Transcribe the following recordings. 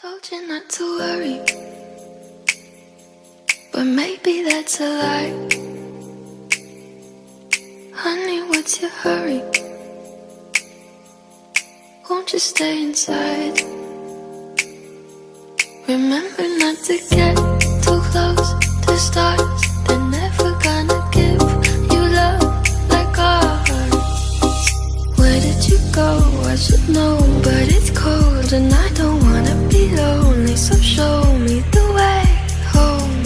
Told you not to worry, but maybe that's a lie. Honey, what's your hurry? Won't you stay inside? Remember not to get too close to stars. They're never gonna give you love like ours. Where did you go? I should know, but it's cold and I don't wanna be lonely. So show me the way home.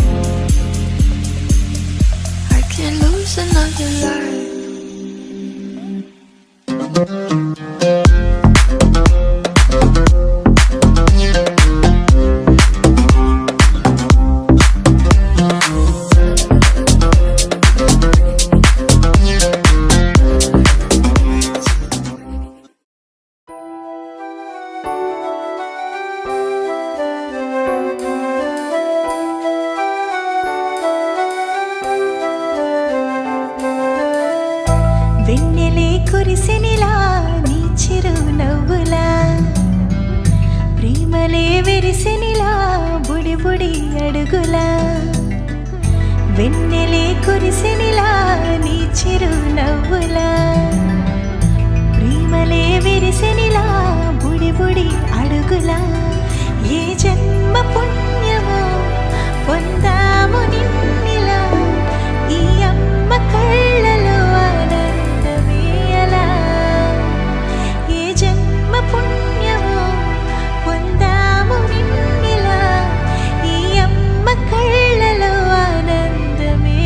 I can't lose another life. వెన్నెలే కురిసెనిలా నీ చిరు నవ్వులా ప్రేమలే విరిసెనిలా బుడి బుడి అడుగులా వెన్నెలే కురిసెనిలా నీ చిరు నవ్వులా ప్రేమలే విరిసెనిలా బుడి బుడి అడుగులా ఏ జన్మ పుణ్యమో పొందాము నిన్నిలా ఈ అమ్మ కళ్ళలో పుణ్యమో పొందాము నిన్నిలా ఈ అమ్మ కళ్ళలో ఆనందమే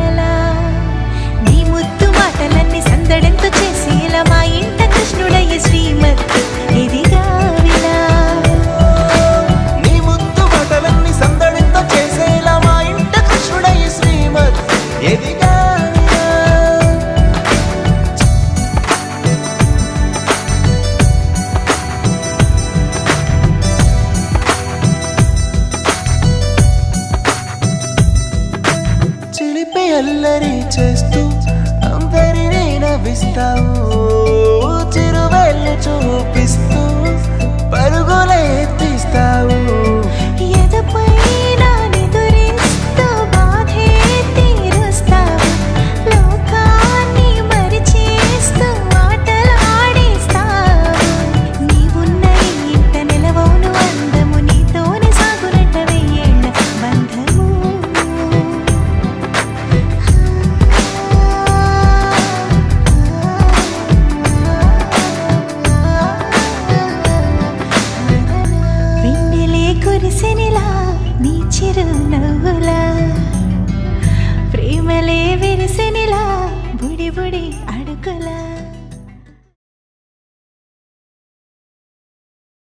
అలా నీ ముద్దు మాటలన్నీ సందడెంతో చేసేలా మా ఇంట కృష్ణుడయ్య శ్రీమతి ఇదిగా విలా నీ ముద్దు మాటలన్నీ సందడెంతో చేసేలా మా ఇంట కృష్ణుడయ్య శ్రీమతి ఎదిగా అల్లరి చేస్తూ అందరినీ నవ్విస్తావు చిరువెళ్ళు చూపిస్తూ పరుగులే ఎత్తిస్తావు ఎదపైన నిదురిస్తూ బాధే తీరుస్తావు లోకాన్ని మరిచేస్తూ ఆటలు ఆడిస్తావు నీవున్న ఇంట నిలవవును అందము నీతోనే సాగునట్ట వెయ్యేళ్ళ బంధము కురిసెనిలా